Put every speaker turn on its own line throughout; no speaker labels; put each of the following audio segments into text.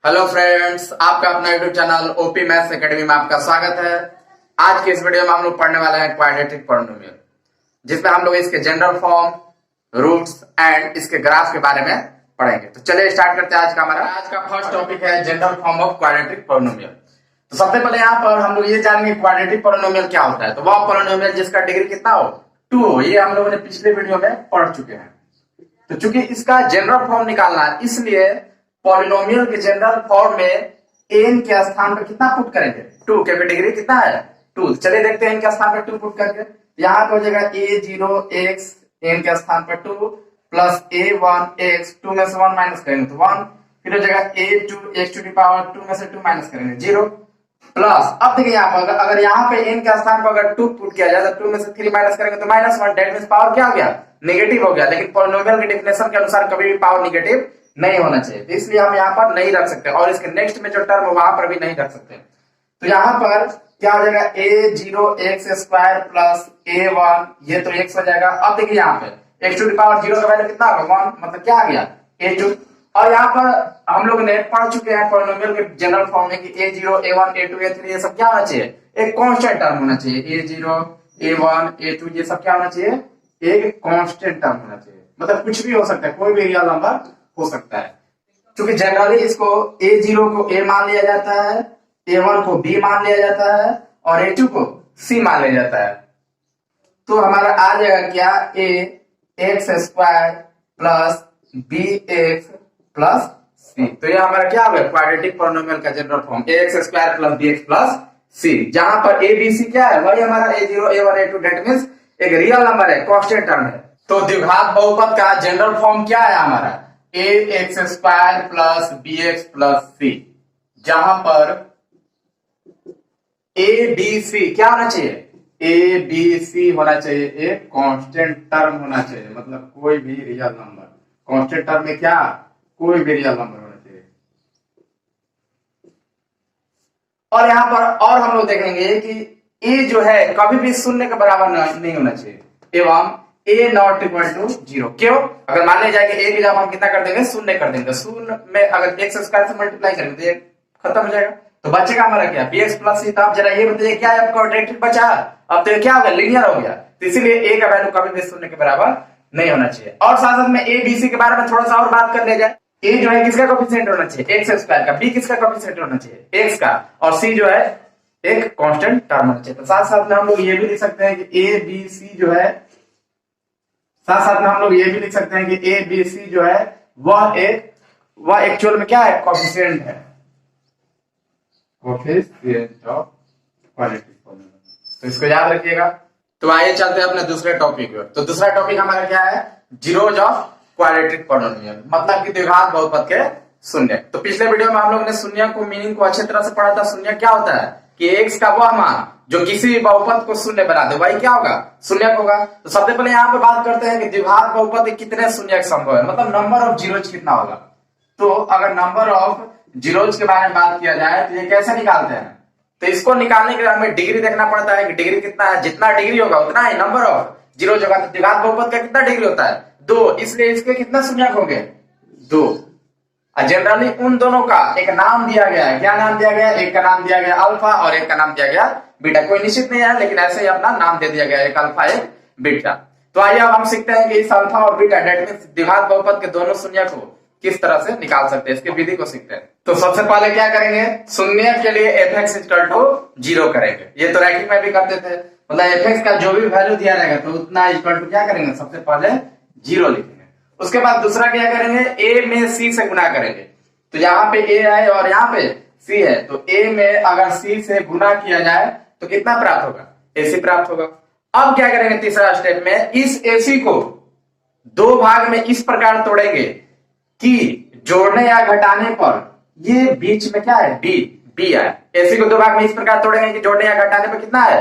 Hello friends, आपका अपना YouTube channel OP maths academy में आपका स्वागत है। आज के इस वीडियो में हम लोग पढ़ने वाले हैं क्वाड्रेटिक पॉलिनोमियल, जिसमें हम लोग इसके जनरल फॉर्म, रूट्स एंड इसके ग्राफ के बारे में पढ़ेंगे। तो चलिए स्टार्ट करते हैं। आज का फर्स्ट टॉपिक है general form of quadratic polynomial. तो सबसे पहले यहाँ पर हम लोग ये जानेंगे क्वाड्रेटिक पॉलिनोमियल क्या होता है। तो वह पॉलिनोमियल जिसका डिग्री कितना हो 2 हो, ये हम लोगों ने पिछले वीडियो में पढ़ चुके हैं। तो चूंकि इसका जनरल फॉर्म निकालना है, इसलिए पॉलिनोमियल के जनरल फॉर्म में n के स्थान पर कितना पुट करेंगे 2, क्योंकि डिग्री कितना है 2। चलिए देखते हैं n के स्थान पर 2 पुट करके। यहाँ पे हो जाएगा a0x n के स्थान पर 2 प्लस a1x 2 में से 1 माइनस करेंगे तो 1, फिर हो जाएगा a2x टू दी पावर 2 में से 2 माइनस करेंगे 0 प्लस। अब देखिए यहाँ पर अगर यहाँ पे n के स्थान पर अगर 2 पुट किया जाए तो 2 में से 3 माइनस करेंगे तो -1, डेट मींस पावर क्या हो गया नेगेटिव हो गया। लेकिन पॉलिनोमियल के डेफिनेशन के अनुसार कभी भी पावर नेगेटिव नहीं होना चाहिए, तो इसलिए हम यहाँ पर नहीं रख सकते और इसके नेक्स्ट में जो टर्म है वहां पर भी नहीं रख सकते। तो यहाँ पर क्या हो जाएगा a0x स्क्वायर प्लस a1, ये तो x हो जाएगा। अब देखिए यहाँ पे x टू द पावर 0 का वैल्यू कितना होगा 1, मतलब क्या आ गया a2। और यहाँ पर हम लोग ने पढ़ चुके हैं पॉलिनोमियल के जनरल फॉर्म में कि a0 a1 a2 a3 ये सब क्या होना चाहिए, एक कांस्टेंट टर्म होना चाहिए। a0 a1 a2 ये सब क्या होना चाहिए, एक कांस्टेंट टर्म होना चाहिए। मतलब कुछ भी हो सकता है, कोई भी रियल नंबर हो सकता है। क्योंकि जनरली इसको a0 को a मान लिया जाता है, a1 को b मान लिया जाता है और a2 को c मान लिया जाता है। तो हमारा आ जाएगा क्या ax square plus bx plus c। तो ये हमारा क्या होगा क्वाड्रेटिक पॉलिनोमियल का general form ax square plus bx plus c, जहां पर a b c क्या है वही हमारा a0 a1 a2, that means एक रियल नंबर है, कांस्टेंट टर्म है। तो द्विघात बहुपद का जनरल फॉर्म क्या है हमारा ax square plus bx plus c, जहां पर a b c क्या होना चाहिए, a b c होना चाहिए, एक कांस्टेंट टर्म होना चाहिए। मतलब कोई भी रियल नंबर, कांस्टेंट टर्म में क्या कोई भी रियल नंबर होना चाहिए। और यहां पर और हम लोग देखेंगे कि a जो है कभी भी शून्य के बराबर नहीं होना चाहिए एवं a नॉट इक्वल टू 0। क्यों, अगर मान लिया जाए कि a की जगह हम कितना कर देंगे शून्य कर देंगे, शून्य में अगर x स्क्वायर से मल्टीप्लाई करेंगे तो ये खत्म हो जाएगा, तो बचेगा हमारा क्या bx प्लस c। तो आप जरा ये बताइए क्या है आपका क्वाड्रेटिक बचा, अब तो क्या हो गया लीनियर हो गया। तो इसीलिए a का वैल्यू कभी भी शून्य के बराबर नहीं होना चाहिए। और साथ साथ में a b c के बारे में थोड़ा सा और बात कर लिया जाए। a जो है किसका कोएफिशिएंट होना चाहिए x स्क्वायर का, b किसका कोएफिशिएंट होना चाहिए x का, और c जो है एक कांस्टेंट टर्म होना चाहिए। तो साथ साथ में हम लोग ये भी लिख सकते हैं कि a b c जो है, साथ साथ में हम लोग ये भी लिख सकते हैं कि a b c जो है वह एक्चुअल में क्या है कोएफिशिएंट है, कोएफिशिएंट ऑफ क्वाड्रेटिक पॉलिनोमियल। तो इसको याद रखिएगा। तो आइए चलते हैं अपने दूसरे टॉपिक पर। तो दूसरा टॉपिक हमारा क्या है, जीरोज ऑफ क्वाड्रेटिक पॉलिनोमियल, मतलब कि द्विघात बहुपद के शून्य। तो पिछले वीडियो में हम लोग ने शून्य को मीनिंग को अच्छी तरह से पढ़ा था। शून्य क्या होता है कि x का वह मान जो किसी भी बहुपद को शून्य बना दे वही क्या होगा शून्य होगा। तो सबसे पहले यहाँ पे बात करते हैं कि द्विघात बहुपद के कितने शून्य संभव है, मतलब नंबर ऑफ जीरोज कितना होगा। तो अगर नंबर ऑफ जीरोज के बारे में बात किया जाए तो ये कैसे निकालते हैं, तो इसको निकालने के लिए हमें डिग्री देखना पड़ता है कि डिग्री कितना है, जितना डिग्री होगा उतना ही नंबर ऑफ जीरोज होगा। तो द्विघात बहुपद का कितना डिग्री होता है 2, इसलिए इसके कितने शून्य होंगे 2। जनरली उन दोनों का एक नाम दिया गया है, क्या नाम दिया गया है, एक का नाम दिया गया अल्फा और एक का नाम दिया गया बीटा। कोई निश्चित नहीं है लेकिन ऐसे ही अपना नाम दे दिया गया, एक अल्फा एक बीटा। तो आइए अब हम सीखते हैं कि इस अल्फा और बीटा डेट मींस द्विघात बहुपद के दोनों शून्य को किस तरह से निकाल सकते हैं, इसकी विधि को सीखते हैं। तो सबसे पहले क्या करेंगे, शून्य के लिए fx इक्वल टू 0 करेंगे। ये तो रैंकिंग में भी करते थे, मतलब fx का जो भी वैल्यू दिया रहेगा तो उतना इक्वल टू क्या करेंगे, सबसे पहले 0 लिखेंगे। उसके बाद दूसरा क्या करेंगे, a में c से गुना करेंगे। तो यहाँ पे a है और यहाँ पे c है, तो a में अगर c से गुना किया जाए तो कितना प्राप्त होगा, ac प्राप्त होगा। अब क्या करेंगे तीसरा स्टेप में, इस ac को 2 भाग में इस प्रकार तोड़ेंगे कि जोड़ने या घटाने पर ये बीच में क्या है b है। ac को 2 भाग में इस प्रकार तोड़ेंगे कि जोड़ने या घटाने पर कितना है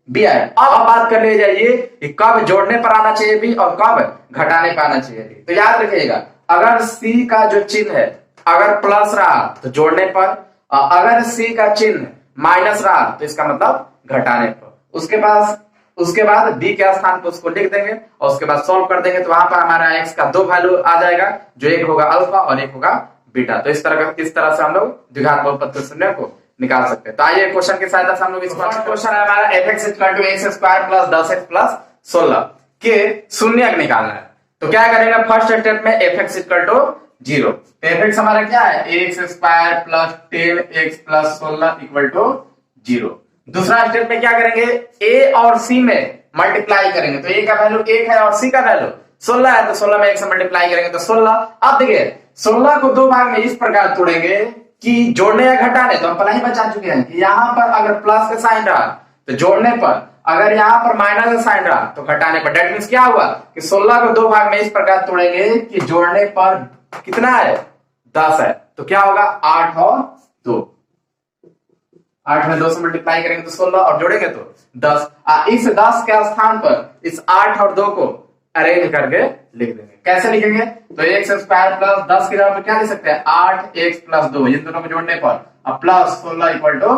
b है। अब बात कर ले जाइए कि कब जोड़ने पर आना चाहिए b और कब घटाने पर आना चाहिए b। तो याद रखिएगा, अगर c का जो चिन्ह है अगर प्लस रहा तो जोड़ने पर, अगर c का चिन्ह माइनस रहा तो इसका मतलब घटाने पर। उसके बाद b के स्थान पर उसको लिख देंगे और उसके बाद सॉल्व कर देंगे। तो वहां पर हमारा x का 2 वैल्यू आ जाएगा, जो एक होगा अल्फा और एक होगा बीटा। तो इस तरह से हम लोग द्विघात बहुपद शून्य को निकाल सकते हैं। तो आइए क्वेश्चन की सहायता से हम लोग इसको, क्वेश्चन है हमारा fx equal to x square plus 10x plus 16 के शून्य निकालना है। तो क्या करेंगे, फर्स्ट स्टेप में fx इक्वल टू 0। तो fx हमारा क्या है, x square plus 10x plus 16 equal to 0। दूसरा स्टेप में क्या करेंगे, a और c में मल्टीप्लाई करेंगे। तो a का वैल्यू 1 है और c का वैल्यू 16 है, तो 16 में 1 से मल्टीप्लाई करेंगे तो 16। अब देखिए 16 को दो भाग में इस प्रकार तोड़ेंगे कि जोड़ने या घटाने, तो हम पहले ही बता चुके हैं कि यहां पर अगर प्लस का साइन रहा तो जोड़ने पर, अगर यहां पर माइनस का साइन रहा तो घटाने पर। डेट मींस क्या हुआ कि 16 को दो भाग में इस प्रकार तोड़ेंगे कि जोड़ने पर कितना है, 10 है। तो क्या होगा, 8 और 2, 8 में 2 से मल्टीप्लाई करेंगे तो 16 और जोड़ेंगे तो 10। इस 10 के स्थान पर इस 8 और 2 को अरेंज करके लिख देंगे। कैसे लिखेंगे, तो एक्स स्क्वायर प्लस 10 की जगह पर क्या लिख सकते हैं, 8x प्लस 2, इन दोनों को जोड़ने पर अब प्लस 16 इक्वल टू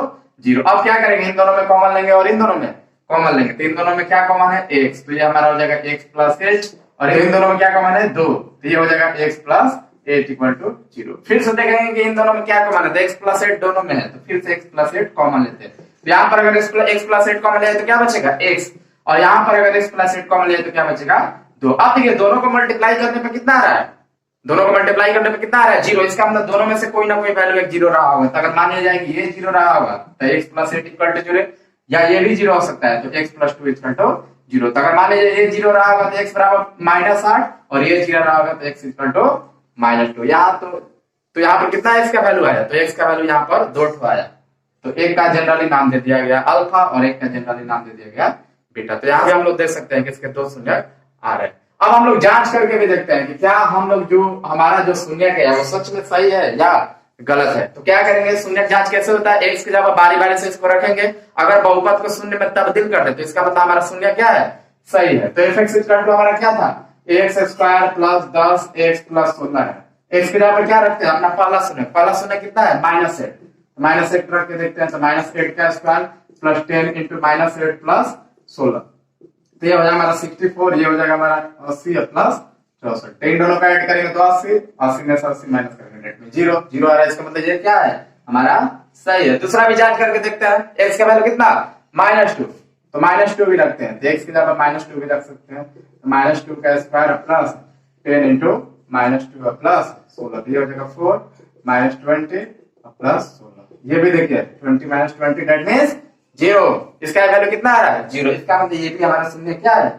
0। अब क्या करेंगे, इन दोनों में कॉमन लेंगे और इन दोनों में कॉमन लेंगे। तो इन दोनों में क्या कॉमन है, x, तो ये हमारा हो जाएगा x प्लस h, और इन दोनों में क्या कॉमन है, 2, तो ये हो जाएगा x प्लस 8 इक्वल टू 0। फिर से देखेंगे कि इन दोनों में क्या कॉमन है, तो x प्लस 8 दोनों में है, तो फिर से x प्लस 8 कॉमन लेते हैं। तो यहाँ पर अगर x प्लस 8 कॉमन ले तो क्या बचेगा, x, और यहाँ पर अगर x प्लस 8 कॉमन ले तो क्या बचेगा, 2। अब देखिए दोनों को मल्टीप्लाई करने पे कितना आ रहा है, दोनों को मल्टीप्लाई करने पे कितना आ रहा है, 0। इसका मतलब दोनों में से कोई ना कोई वैल्यू एक 0 रहा होगा। तो अगर मान लिया जाए कि ये 0 रहा होगा तो x प्लस 8 इक्वल टू 0, या ये भी 0 हो सकता है तो x प्लस 2 इक्वल टू 0। तो अगर मान लीजिए ये 0 रहा होगा तो x बराबर -8 और ये 0 रहा होगा तो x इक्वल टू -2। यहाँ तो यहाँ पर कितना x का वैल्यू आया, तो x का वैल्यू यहाँ पर 2 आया। तो एक का जनरली नाम दे दिया गया अल्फा और एक का जनरली नाम दे दिया गया बीटा। तो यहाँ पे हम लोग देख सकते हैं कि इसके 2 शून्य आ रहे हैं। अब हम लोग जांच करके भी देखते हैं कि क्या हम लोग जो हमारा जो शून्य है वो सच में सही है या गलत है। तो क्या करेंगे, शून्य जांच कैसे होता है, x की जगह बारी बारी से इसको रखेंगे। अगर बहुपद को शून्य में तब्दील कर दे तो इसका मतलब हमारा शून्य क्या है, सही है। तो fx इक्वल टू हमारा क्या था, x square plus 10x plus 16 है। x की जगह पर क्या रखते हैं, अपना पहला शून्य कितना है, -8, -8 रख के देखते हैं। तो -8 का स्क्वायर प्लस 10 इंटू -8 प्लस 16, तो ये हो जाएगा हमारा 64, ये हो जाएगा हमारा 80 प्लस 64। तो इन दोनों का ऐड करेंगे तो 80 में से 80 माइनस करेंगे, नेट में 0 आ रहा है। इसका मतलब ये क्या है, हमारा सही है। दूसरा भी जांच करके देखते हैं, x का वैल्यू कितना, -2, तो -2 भी रखते हैं। तो x की जगह -2 भी रख सकते हैं। तो -2 का स्क्वायर प्लस 10 इंटू -2 प्लस 16, तो ये हो जाएगा 4 -20 प्लस 16। ये भी देखिए 20 -20 डेट मींस 0। इसका वैल्यू कितना आ रहा है, 0। इसका मतलब ये भी हमारा शून्य क्या है,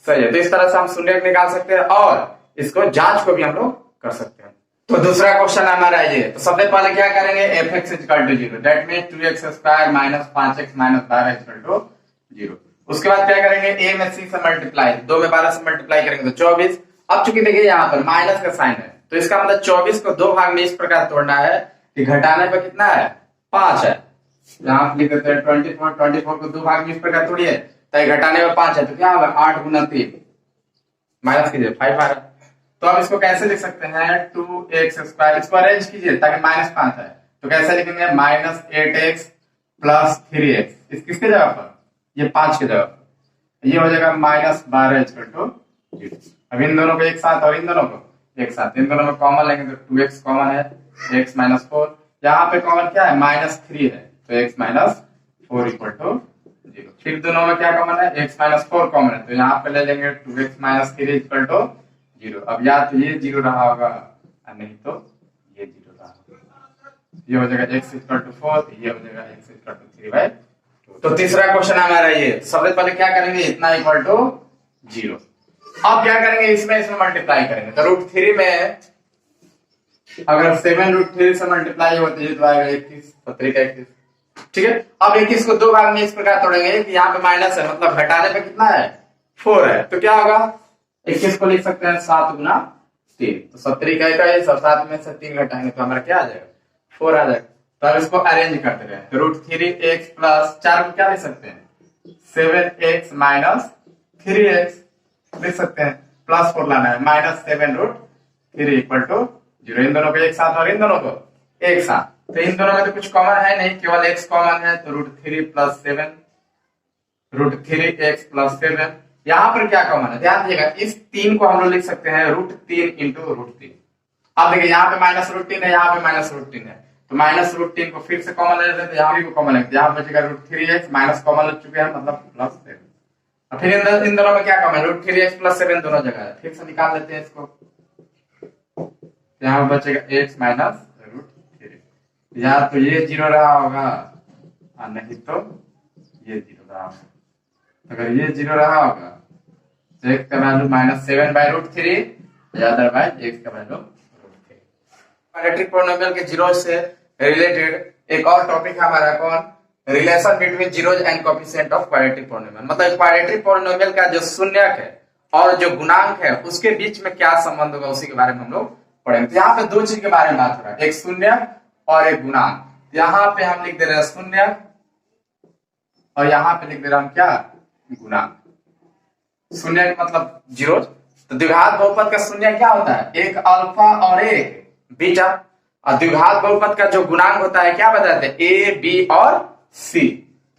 सही है। तो इस तरह से हम शून्य निकाल सकते हैं और इसको जांच को भी हम लोग कर सकते हैं। तो दूसरा क्वेश्चन हमारा ये, तो सबसे पहले क्या करेंगे, fx equal to 0, that means 2x square minus 5x minus 12 equal to 0। उसके बाद क्या करेंगे, a में c से मल्टीप्लाई, 2 में 12 से मल्टीप्लाई करेंगे तो 24। अब चूंकि देखिए यहाँ पर माइनस का साइन है तो इसका मतलब 24 को दो भाग में इस प्रकार तोड़ना है कि घटाने पर कितना है, 5 है। यहाँ लिख देते हैं 24 को दो भाग में इस प्रकार तोड़िए तो घटाने में 5 है, तो क्या होगा 8 गुना 3, माइनस कीजिए 5 आ रहा है। तो अब इसको कैसे लिख सकते हैं, 2x स्क्वायर, इसको अरेंज कीजिए ताकि -5 है। तो कैसे लिखेंगे, -8x प्लस 3x, इस किसके जगह पर, ये 5 के जगह पर, ये हो जाएगा -12 इक्वल टू 0। अब इन दोनों को एक साथ और इन दोनों को एक साथ, इन दोनों में कॉमन लेंगे तो 2x कॉमन है, x -4, यहाँ पे कॉमन क्या है, -3 है, तो x -4 इक्वल टू 0। फिर दोनों में क्या कॉमन है, x -4 कॉमन है, तो यहाँ पे ले लेंगे 2x -3 इक्वल टू 0। अब या तो ये 0 रहा होगा और नहीं तो ये 0 रहा होगा। ये हो जाएगा x इक्वल टू 4, ये हो जाएगा x इक्वल टू 3/2। तो तीसरा क्वेश्चन हमारा ये, सबसे पहले क्या करेंगे, इतना इक्वल टू 0। अब क्या करेंगे, इसमें मल्टीप्लाई करेंगे। तो √3 में अगर 7√3 से मल्टीप्लाई होती है तो आएगा 21, तो 3 का 21, ठीक है। अब 21 को दो भाग में इस प्रकार तोड़ेंगे कि यहाँ पे माइनस है, मतलब घटाने पे कितना है, 4 है, तो क्या होगा, 21 को लिख सकते हैं 7 गुना 3, तो 70 का 7 में से 3 घटाएंगे तो हमारा क्या आ जाएगा, 4 आ जाएगा। तो अब इसको अरेंज करते रहे, तो √3x प्लस 4 को क्या लिख सकते हैं, 7x माइनस 3x लिख सकते हैं, प्लस 4 लाना है, -7√3 इक्वल टू 0। इन दोनों को एक साथ और इन दोनों को एक साथ, तो इन दोनों में तो कुछ कॉमन है नहीं, केवल x कॉमन है, तो √3 प्लस 7, √3x प्लस 7। यहाँ पर क्या कॉमन है, ध्यान दीजिएगा, इस 3 को हम लोग लिख सकते हैं √3 इंटू √3, अब देखिए यहाँ पे -√3 है, यहाँ पे -√3 है, तो -√3 को फिर से कॉमन ले लेते हैं, तो यहाँ भी कॉमन लेते हैं, यहाँ बचेगा √3x माइनस कॉमन ले चुके हैं, मतलब +7। और फिर इन दोनों में क्या कॉमन है, √3x + 7 दोनों जगह है, फिर से निकाल लेते हैं इसको, यहाँ बचेगा x माइनस √3। या तो ये 0 रहा होगा और नहीं तो ये 0 रहा होगा। अगर ये 0 रहा होगा तो x का वैल्यू -7/√3 या अदरवाइज x का वैल्यू √3। क्वाड्रेटिक पॉलिनोमियल के जीरो से रिलेटेड एक और टॉपिक है हमारा, कौन, relation between zeros and coefficient of quadratic polynomial. मतलब क्वाड्रेटिक पॉलिनोमियल का जो शून्यक है और जो गुणांक है उसके बीच में क्या संबंध होगा, उसी के बारे में हम लोग पढ़ेंगे। तो यहाँ पे दो चीज के बारे में बात हो रहा है, एक शून्यक और एक गुणांक। यहाँ पे हम लिख दे रहे हैं शून्यक और यहाँ पे लिख दे रहे हम क्या, गुणांक। शून्यक मतलब जीरो, तो द्विघात बहुपद का शून्य क्या होता है, एक अल्फा और एक बीटा, और द्विघात बहुपद का जो गुणांक होता है क्या बताते हैं, ए बी और सी।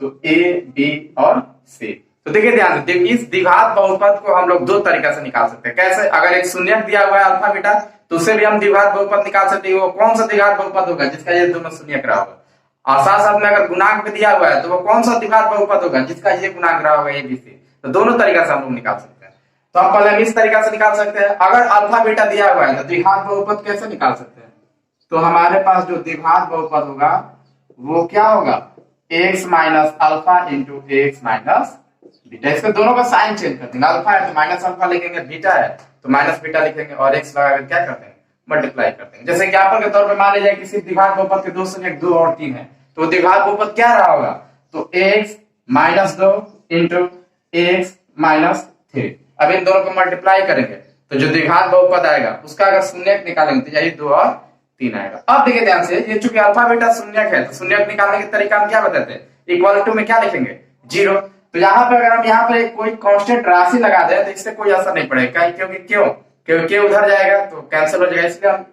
तो ए बी और सी, तो देखिए ध्यान से, इस द्विघात बहुपद को हम लोग दो तरीके से निकाल सकते हैं। कैसे, अगर एक शून्यक दिया हुआ है अल्फा बीटा तो उससे भी हम द्विघात बहुपद निकाल सकते हैं। वो कौन सा द्विघात बहुपद होगा, जिसका ये दोनों शून्यक रहा होगा। और साथ साथ में अगर गुणांक भी दिया हुआ है तो वो कौन सा द्विघात बहुपद होगा, जिसका ये गुणांक रहा होगा ए बी सी। तो दोनों तरीका से हम लोग निकाल सकते हैं। तो हम पहले इस तरीका से निकाल सकते हैं, अगर अल्फा बीटा दिया हुआ है तो द्विघात बहुपद कैसे निकाल सकते हैं। तो हमारे पास जो द्विघात बहुपद होगा वो क्या होगा, x minus alpha into x minus beta. इसके दोनों का साइन चेंज कर देंगे, अल्फा है तो माइनस अल्फा लिखेंगे, बीटा है तो माइनस बीटा लिखेंगे, और x लगाकर क्या करते हैं, मल्टीप्लाई करते हैं। जैसे एग्जांपल के तौर पे मान लीजिए किसी द्विघात बहुपद के दो शून्य 2 और 3 है, तो द्विघात बहुपद क्या रहा होगा, तो x minus 2 into x minus 3। अब इन दोनों को मल्टीप्लाई करेंगे तो जो द्विघात बहुपद आएगा उसका अगर शून्यक निकालेंगे तो यही 2 और 3 आएगा। अब देखिए ध्यान से, ये चूंकि अल्फा बीटा शून्यक है तो शून्यक निकालने के तरीका हम क्या बताते हैं, इक्वल टू में क्या लिखेंगे, 0। तो यहाँ पे अगर हम यहाँ पे कोई कांस्टेंट राशि लगा दें तो इससे कोई असर नहीं पड़ेगा, क्योंकि क्योंकि उधर जाएगा तो कैंसिल हो जाएगा, इसलिए हम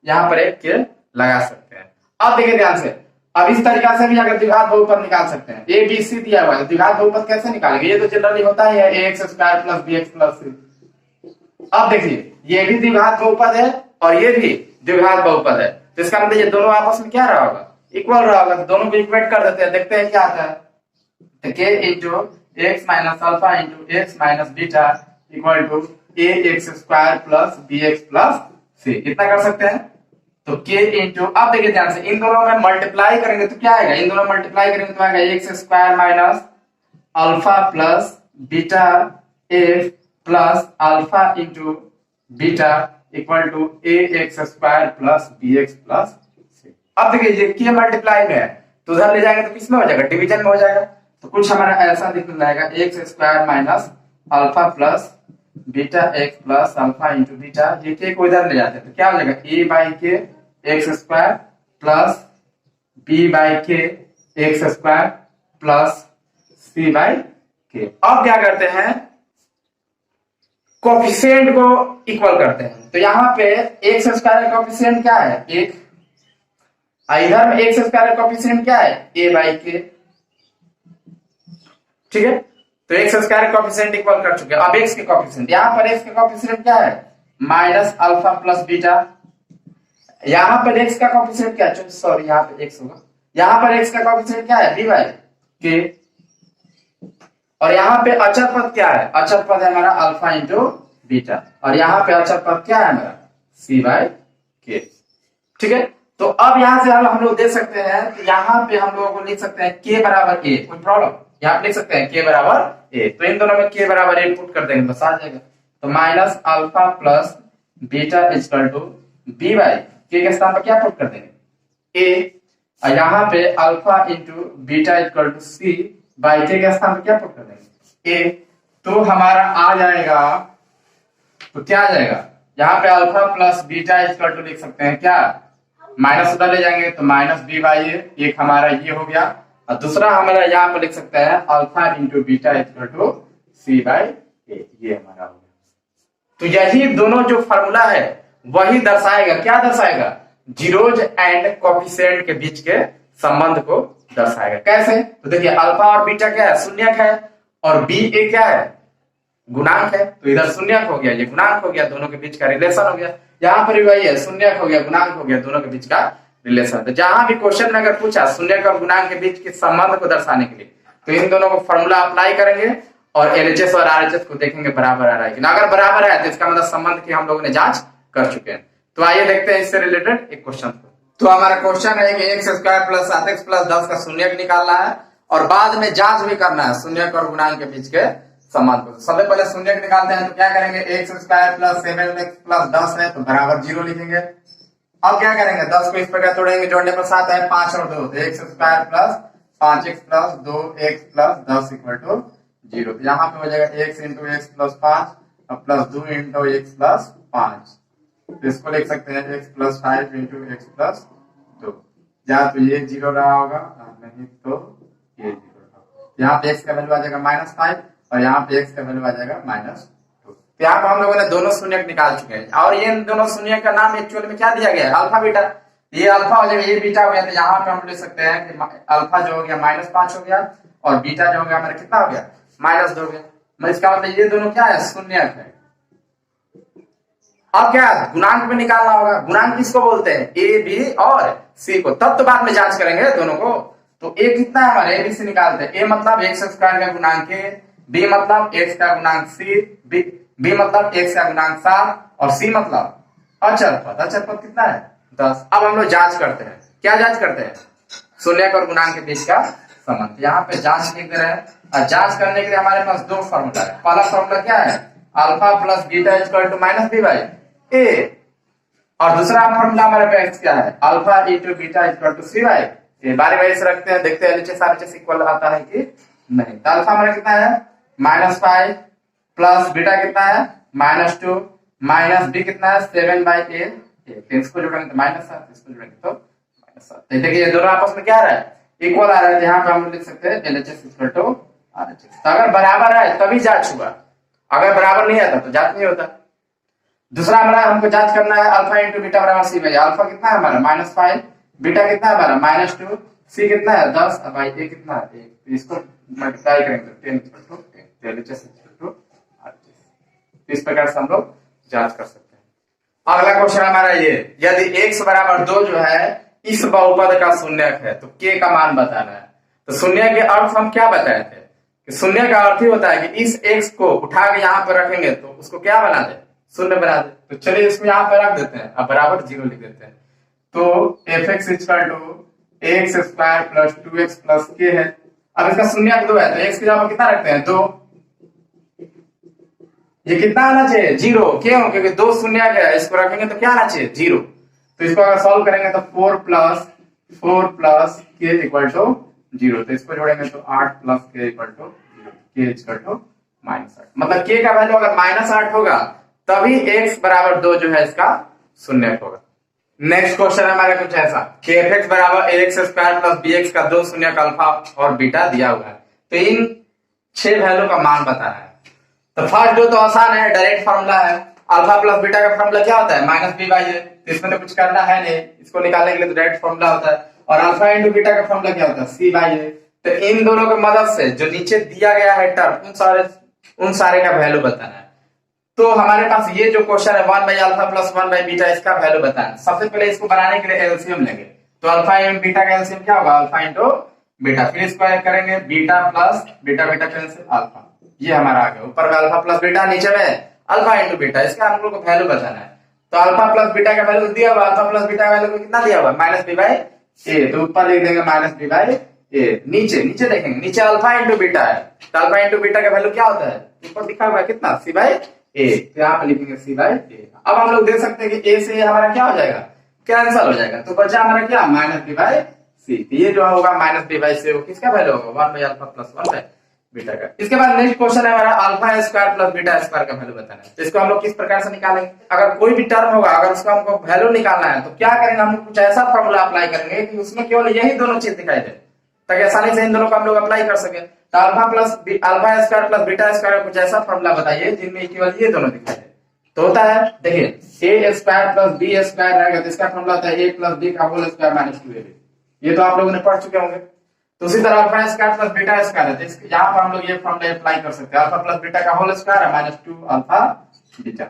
यहाँ पर एक के लगा सकते हैं। अब देखिए ध्यान से, अब इस तरीका से भी अगर द्विघात बहुपद निकाल सकते हैं, ए बी सी दिया हुआ है, द्विघात बहुपद कैसे निकालेंगे, ये तो जनरली होता ही है ax² + bx + c। अब देखिए ये भी द्विघात बहुपद है और ये भी द्विघात बहुपद है, तो इसका मतलब ये दोनों आपस में क्या रहा होगा, इक्वल रहा होगा। तो दोनों को इक्वेट कर देते हैं, देखते हैं क्या आता है। तो k into x minus alpha into x minus beta equal to ax² + bx + c, इतना कर सकते हैं। तो k इंटू, अब देखिए ध्यान से, इन दोनों में मल्टीप्लाई करेंगे तो क्या आएगा, इन दोनों मल्टीप्लाई करेंगे तो आएगा x² minus alpha plus beta f plus alpha into beta equal to ax² + bx + c। अब देखिए ये k मल्टीप्लाई में है तो उधर ले जाएंगे तो किस में हो जाएगा, डिवीजन में हो जाएगा। तो कुछ हमारा ऐसा दिखने लगेगा, x² minus alpha plus beta x plus alpha into beta, ये k को इधर ले जाते हैं तो क्या हो जाएगा, a/k x² plus b/k x² plus c/k। अब क्या करते हैं, कोफिशिएंट को इक्वल करते हैं। तो यहाँ पे x² का कोफिशिएंट क्या है, 1, इधर में x² का कोफिशिएंट क्या है, a/k, ठीक है। तो x² का कोफिशिएंट इक्वल कर चुके हैं। अब x के कोफिशिएंट, यहाँ पर x का कोफिशिएंट क्या है, माइनस अल्फा प्लस बीटा। यहाँ पर x का कोफिशिएंट क्या है, सॉरी यहाँ पे x होगा, यहाँ पर x का कोफिशिएंट क्या है, b/k, और यहाँ पे अचर पद क्या है, अचर पद है हमारा अल्फा इंटू बीटा, और यहाँ पे अचर पद क्या है हमारा c/k, ठीक है। तो अब यहाँ से हम लोग देख सकते हैं, तो यहाँ पे हम लोगों को लिख सकते हैं k बराबर a, कोई प्रॉब्लम, यहाँ पे लिख सकते हैं k बराबर a। तो इन दोनों में k बराबर a पुट कर देंगे बस आ जाएगा। तो minus alpha plus beta equal to b/k के स्थान पर क्या पुट कर देंगे, a, और यहाँ पे alpha into beta equal to c/k के स्थान पर क्या पुट कर देंगे, a। तो हमारा आ जाएगा, तो क्या आ जाएगा, यहाँ पे alpha plus beta equal to लिख सकते हैं क्या, माइनस उधर ले जाएंगे तो माइनस b/a, एक हमारा ये हो गया, और दूसरा हमारा यहाँ पर लिख सकते हैं alpha into beta equal to c/a, ये हमारा हो गया। तो यही दोनों जो फॉर्मूला है वही दर्शाएगा, क्या दर्शाएगा, जीरोज एंड कोफिशिएंट के बीच के संबंध को दर्शाएगा। कैसे, तो देखिए अल्फा और बीटा क्या है, शून्यक है, और बी ए क्या है, गुणांक है, तो इधर शून्यक हो गया, ये गुणांक हो गया, दोनों के बीच का रिलेशन हो गया। यहाँ पर भी वही है, शून्यक हो गया, गुणांक हो गया, दोनों के बीच का रिलेशन। तो जहां भी क्वेश्चन में अगर पूछा शून्यक और गुणांक के बीच के संबंध को दर्शाने के लिए, तो इन दोनों को फॉर्मूला अप्लाई करेंगे और एलएचएस और आरएचएस को देखेंगे बराबर आ रहा है कि ना। अगर बराबर है तो इसका मतलब संबंध की हम लोगों ने जांच कर चुके हैं। तो आइए देखते हैं इससे रिलेटेड एक क्वेश्चन को। तो हमारा क्वेश्चन है कि x square plus 7x plus 10 का शून्यक निकालना है और बाद में जांच भी करना है शून्यक और गुणांक के बीच के संबंध को। सबसे पहले शून्यक निकालते हैं, तो क्या करेंगे, x square plus 7x plus 10 है तो बराबर 0 लिखेंगे। अब क्या करेंगे, 10 को इस प्रकार तोड़ेंगे, जोड़ने पर 7 है, 5 और 2, तो x square plus 5x plus 2x plus 10 equal to 0। तो यहाँ पे हो जाएगा x इंटू एक्स प्लस 5 और प्लस 2 इंटू एक्स प्लस 5। तो इसको लिख सकते हैं x plus 5 into x plus 2। या तो ये 0 रहा होगा, नहीं तो ये 0 रहा। यहाँ पे x का वैल्यू आ जाएगा -5 और यहाँ पे x का वैल्यू आ जाएगा -2। तो यहाँ पे हम लोगों ने दोनों शून्यक निकाल चुके हैं और ये दोनों शून्यक का नाम एक्चुअल में क्या दिया गया है, अल्फा बीटा। ये अल्फा हो जाएगा, ये बीटा हो गया, तो यहाँ पे हम लिख सकते हैं कि अल्फा जो हो गया -5 हो गया और बीटा जो हो गया हमारा कितना हो गया, -2 हो गया। मैं इसका मतलब ये दोनों क्या है, शून्यक है। अब क्या गुणांक में निकालना होगा। गुणांक किसको बोलते हैं, ए बी और सी को, तब तो बाद में जांच करेंगे दोनों को। तो ए कितना है हमारे, ए बी सी निकालते हैं। ए मतलब एक्स स्क्वायर का गुणांक ए, बी मतलब एक्स का गुणांक सी, बी मतलब एक्स का गुणांक 7 और सी मतलब अचर पद। अचर पद कितना है, 10। अब हम लोग जांच करते हैं, क्या जांच करते हैं, शून्यक और गुणांक के बीच का संबंध। यहाँ पे जांच लिख दे रहे हैं और जांच करने के लिए हमारे पास दो फॉर्मूला है। पहला फॉर्मूला क्या है, alpha plus beta equal to minus B by A, और दूसरा फॉर्मूला हमारे पास क्या है, alpha into beta equal to C by A. बारी बारी से रखते हैं, देखते हैं एलएचएस आरएचएस इक्वल आता है कि नहीं। तो अल्फा हमारा कितना है, -5 प्लस बीटा कितना है, -2 माइनस बी कितना है, 7 बाई ए। इसको जोड़ेंगे तो -7, इसको जोड़ेंगे तो -7। देखिए ये दोनों आपस में क्या आ रहा है, इक्वल आ रहा है। यहाँ पे हम लिख सकते हैं एलएचएस इक्वल टू आरएचएस। तो अगर बराबर है तभी जांच हुआ, अगर बराबर नहीं आता तो जांच नहीं होता। दूसरा हमारा हमको जांच करना है अल्फा इंटू बीटा बराबर सी बाई। अल्फा कितना है हमारा -5, बीटा कितना है हमारा -2, सी कितना है 10 बाई ए कितना है 1। तो इसको मल्टीप्लाई करेंगे तो 10 equal to 10 LHS equal to RHS. इस प्रकार से हम लोग जांच कर सकते हैं। अगला क्वेश्चन हमारा ये, यदि x बराबर 2 जो है इस बहुपद का शून्यक है तो k का मान बताना है। तो शून्य के अर्थ हम क्या बताए थे कि शून्य का अर्थ ही होता है कि इस x को उठा के यहाँ पर रखेंगे तो उसको क्या बना दे, शून्य बना दे। तो चलिए इसको यहाँ पर रख देते हैं, अब बराबर 0 लिख देते हैं। तो fx equal to x square plus 2x plus k है। अब इसका शून्यक 2 है तो x की जगह कितना रखते हैं, 2। ये कितना आना चाहिए, 0। क्यों, क्योंकि 2 शून्यक है, इसको रखेंगे तो क्या आना चाहिए, 0। तो इसको अगर सॉल्व करेंगे तो 4 प्लस k इक्वल टू 0। तो इसको जोड़ेंगे तो 8 plus k equal to 0, k equal to -8। मतलब k का वैल्यू अगर -8 होगा तभी x बराबर 2 जो है इसका शून्यक होगा। नेक्स्ट क्वेश्चन है हमारा कुछ ऐसा कि fx बराबर ax स्क्वायर प्लस bx का 2 शून्यक अल्फा और बीटा दिया हुआ है। तो इन 6 वैल्यू का मान बताना है। तो फर्स्ट जो तो आसान है, डायरेक्ट फॉर्मूला है। अल्फा प्लस बीटा का फॉर्मूला क्या होता है, -b बाई ए। तो इसमें तो कुछ करना है नहीं, इसको निकालने के लिए तो डायरेक्ट फॉर्मूला होता है। और अल्फा इंटू बीटा का फॉर्मूला क्या होता है, c बाई ए। तो इन दोनों की मदद से जो नीचे दिया गया है टर्म उन सारे का वैल्यू बताना है। तो हमारे पास ये जो क्वेश्चन है 1 by alpha plus 1 by beta, इसका वैल्यू बताना। सबसे पहले इसको बनाने के लिए एलसीएम लेंगे। तो अल्फा इंटू बीटा का एलसीएम क्या होगा, अल्फा इंटू बीटा। फिर स्क्वायर करेंगे, beta plus beta cancel alpha, ये हमारा आ गया। ऊपर में अल्फा प्लस बीटा, नीचे में अल्फा इंटू बीटा, इसका हम लोग को वैल्यू बताना है। तो अल्फा प्लस बीटा का वैल्यू दिया हुआ, अल्फा प्लस बीटा का वैल्यू कितना दिया हुआ, -b बाई ए। तो ऊपर लिख देंगे -b बाई ए। नीचे देखेंगे, नीचे अल्फा इंटू बीटा है। तो अल्फा इंटू बीटा का वैल्यू क्या होता है, ऊपर लिखा हुआ है कितना, c बाई ए। तो यहाँ पे लिखेंगे c बाई ए। अब हम लोग देख सकते हैं कि a से हमारा क्या हो जाएगा, कैंसिल हो जाएगा। तो बचा हमारा क्या, -b बाई c। तो ये जो होगा -b बाई c, वो किसका वैल्यू होगा, 1 by alpha plus 1 by beta का। इसके बाद नेक्स्ट क्वेश्चन है हमारा alpha square plus beta square का वैल्यू बताना है। तो इसको हम लोग किस प्रकार से निकालेंगे, अगर कोई भी टर्म होगा अगर उसका हमको वैल्यू निकालना है तो क्या करेंगे, हम कुछ ऐसा फॉर्मूला अप्लाई करेंगे कि उसमें केवल यही दोनों चीज दिखाई दे, ताकि आसानी से इन दोनों को हम लोग अप्लाई कर सके। तो alpha square plus beta square कुछ ऐसा फॉर्मूला बताइए जिनमें केवल ये दोनों दिखाई दे। तो होता है, देखिए a square plus b square रहेगा तो इसका फॉर्मूला होता है a प्लस b का होल स्क्वायर माइनस 2ab। ये तो आप लोगों ने पढ़ चुके होंगे। तो उसी तरह alpha square plus beta square है, तो यहाँ पर हम लोग ये फॉर्मूला अप्लाई कर सकते हैं, अल्फा प्लस बीटा का होल स्क्वायर है माइनस 2 अल्फा बीटा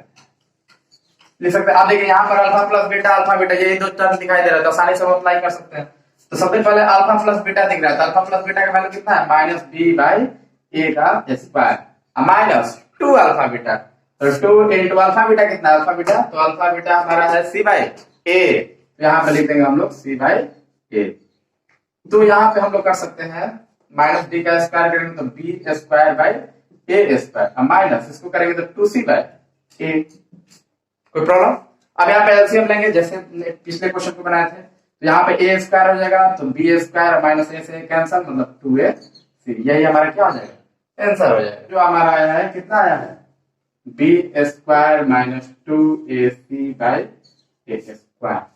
लिख सकते हैं। आप देखिए यहाँ पर alpha plus beta alpha beta ये दो टर्म दिखाई दे रहा है, तो आसानी से हम अप्लाई कर सकते हैं। तो सबसे पहले अल्फा प्लस बीटा दिख रहा है, तो अल्फा प्लस बीटा का वैल्यू कितना है माइनस बी बाई ए का स्क्वायर माइनस 2 अल्फा बीटा, तो 2 इंटू अल्फा बीटा कितना है अल्फा बीटा, तो अल्फा बीटा हमारा है सी बाई ए, तो यहाँ पे लिख देंगे हम लोग सी बाई ए। तो यहाँ पे हम लोग कर सकते हैं माइनस बी का स्क्वायर करेंगे तो b square by a square minus इसको करेंगे तो 2c बाई ए। कोई प्रॉब्लम? अब यहाँ पे एलसीएम लेंगे जैसे पिछले क्वेश्चन को बनाए थे, तो यहाँ पे ए स्क्वायर हो जाएगा तो बी स्क्वायर माइनस ए से कैंसिल मतलब 2ac, यही हमारा क्या हो जाएगा आंसर हो जाएगा। जो हमारा आया है कितना आया है b square minus 2ac by a square.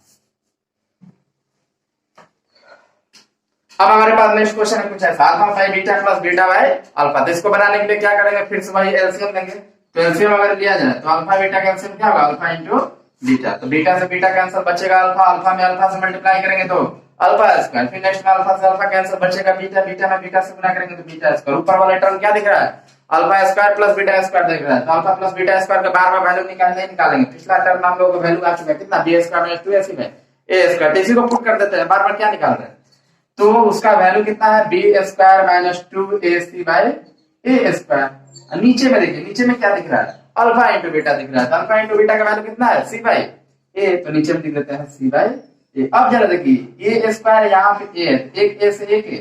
अब हमारे पास नेक्स्ट क्वेश्चन है कुछ ऐसा alpha by beta plus beta by alpha, तो इसको बनाने के लिए क्या करेंगे फिर से वही एलसीएम लेंगे, तो एलसीएम अगर लिया जाए तो अल्फा बीटा का एलसीएम क्या होगा अल्फा इंटू बीटा, तो बीटा से बीटा कैंसिल बचेगा अल्फा, अल्फा में अल्फा से मल्टीप्लाई करेंगे तो अल्फा स्क्वायर, फिर नेक्स्ट में अल्फा से अल्फा कैंसिल बचेगा बीटा, बीटा में बीटा से गुणा करेंगे तो बीटा स्क्वायर, ऊपर वाला टर्म क्या दिख रहा है alpha square plus beta square दिख रहा है, तो अल्फा प्लस बीटा स्क्वायर का बार-बार वैल्यू निकालेंगे, पिछला टर्म हम लोगों को वैल्यू आ चुका है कितना बी स्क्वायर माइनस 2ac में ए स्क्वायर, इसी को पुट कर देते हैं, बार-बार क्या निकाल रहे हैं, तो उसका वैल्यू कितना है b square minus 2ac by a square. नीचे में देखिए नीचे में क्या दिख रहा है अल्फा इंटू बीटा दिख रहा है, तो अल्फा इंटू बीटा का वैल्यू कितना है सी बाई ए, तो नीचे में लिख देते हैं सी बाई ए। अब जरा देखिए ए स्क्वायर यहाँ पे ए है, एक ए से एक ए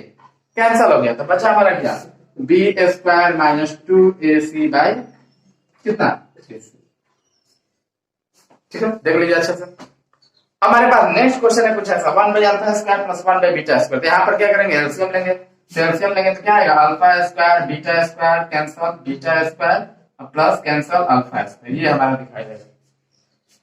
कैंसिल हो गया, तो बचा हमारा क्या b square minus 2ac by कितना, ठीक है देख लीजिए अच्छे से। हमारे पास नेक्स्ट क्वेश्चन है कुछ ऐसा 1 by alpha square plus 1 by beta square, तो यहाँ पर क्या करेंगे एलसीएम लेंगे, तो एलसीएम लेंगे तो क्या आएगा alpha square beta square cancel beta square plus cancel alpha square, ये हमारा दिखाई देगा।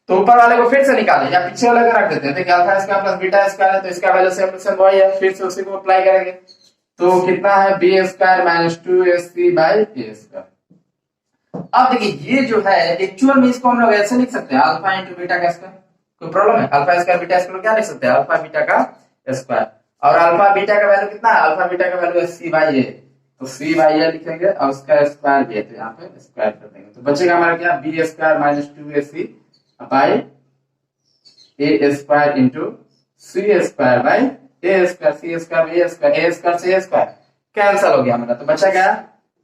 तो ऊपर वाले को फिर से निकालें या पीछे वाले को रख देते हैं, देखिए alpha square plus beta square है तो इसका वैल्यू सेम टू सेम वही है, फिर से उसी को अप्लाई करेंगे, तो कितना है b square minus 2ac by a square. अब देखिए ये जो है एक्चुअल में इसको हम लोग ऐसे लिख सकते हैं अल्फा इंटू बीटा का स्क्वायर, कोई प्रॉब्लम है अल्फा स्क्वायर बीटा स्क्वायर क्या लिख सकते हैं अल्फा बीटा का स्क्वायर, और अल्फा बीटा का वैल्यू कितना है अल्फा बीटा का वैल्यू है सी बाई ए, तो सी बाई ए लिखेंगे और उसका स्क्वायर भी है तो यहाँ पे स्क्वायर कर देंगे, तो बचेगा हमारा क्या b square minus 2ac by a square into c square by a square, c square by a square, a square से ए स्क्वायर कैंसिल हो गया हमारा, तो बचा क्या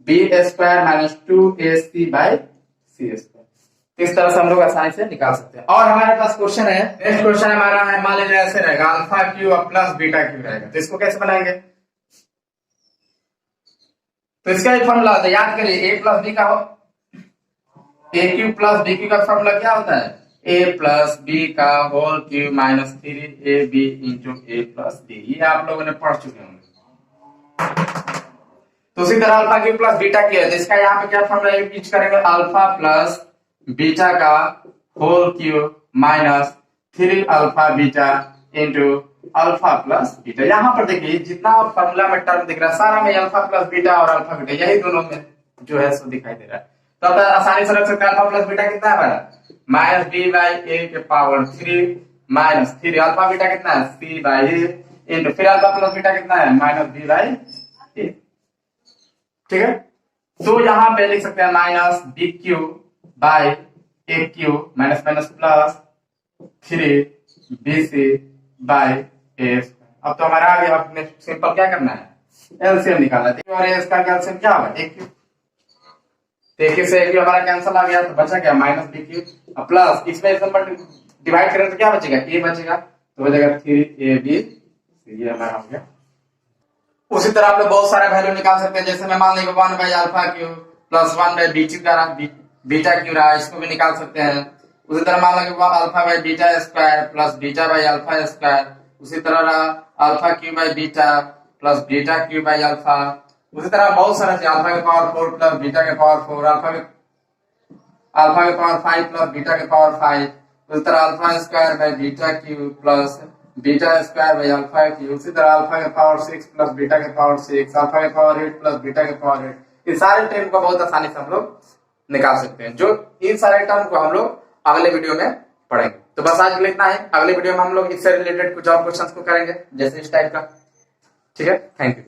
b square minus 2ac by c square. इस तरह से हम लोग आसानी से निकाल सकते हैं। और हमारे पास क्वेश्चन है नेक्स्ट क्वेश्चन हमारा है मान लीजिए ऐसे रहेगा alpha cube plus beta Q रहेगा, तो इसको कैसे बनाएंगे, तो इसका एक फॉर्मूला होता है याद करिए ए प्लस बी का A cube plus B cube का फॉर्मूला क्या होता है ए प्लस बी का whole cube minus 3ab into A plus B, ये आप लोगों ने पढ़ चुके होंगे। तो उसी तरह alpha cube plus beta cube है, तो इसका यहाँ पे क्या फॉर्मूला यूज करेंगे अल्फा प्लस बीटा का whole cube minus 3 alpha beta into alpha plus beta. यहाँ पर देखिए जितना फॉर्मूला में टर्म दिख रहा है सारा में अल्फा प्लस बीटा और अल्फा बीटा यही दोनों में जो है सो दिखाई दे रहा है, तो अब आसानी से रख सकते हैं अल्फा प्लस बीटा कितना है हमारा माइनस बी बाई ए के पावर 3 माइनस 3 अल्फा बीटा कितना है सी बाई ए इंटू फिर अल्फा प्लस बीटा कितना है माइनस बी बाई ए, ठीक है। तो यहाँ पे लिख सकते हैं minus B cube by A cube minus minus plus 3bc by A. अब तो हमारा आ गया, अब सिंपल क्या करना है एलसीएम निकालना है, और इसका एलसीएम क्या होगा ए क्यू, तो एक से एक हमारा कैंसिल आ गया, तो बचा क्या माइनस बी क्यू प्लस इसमें इस नंबर डिवाइड करें तो क्या बचेगा ए बचेगा, तो हो जाएगा 3ab, ये हमारा हो गया। उसी तरह आप लोग बहुत सारे वैल्यू निकाल सकते हैं, जैसे मैं मान लीजिए 1 by alpha cube plus 1 by beta Q रहा इसको भी निकाल सकते हैं। उसी तरह मान लीजिए alpha by beta square plus beta by alpha square, उसी तरह रहा alpha Q by beta plus beta Q by alpha, उसी तरह बहुत सारे अल्फा के पावर 4 प्लस बीटा के पावर 4, अल्फा के पावर 5 प्लस बीटा के पावर 5, उसी तरह alpha square by beta Q plus beta square by alpha Q, उसी तरह अल्फा के पावर 6 प्लस बीटा के पावर 6, अल्फा के पावर 8 प्लस बीटा के पावर 8, ये सारे टर्म को बहुत आसानी से हम लोग निकाल सकते हैं, जो इन सारे टर्म को हम लोग अगले वीडियो में पढ़ेंगे। तो बस आज के लिए इतना है, अगले वीडियो में हम लोग इससे रिलेटेड कुछ और क्वेश्चंस को करेंगे जैसे इस टाइप का, ठीक है। Thank you.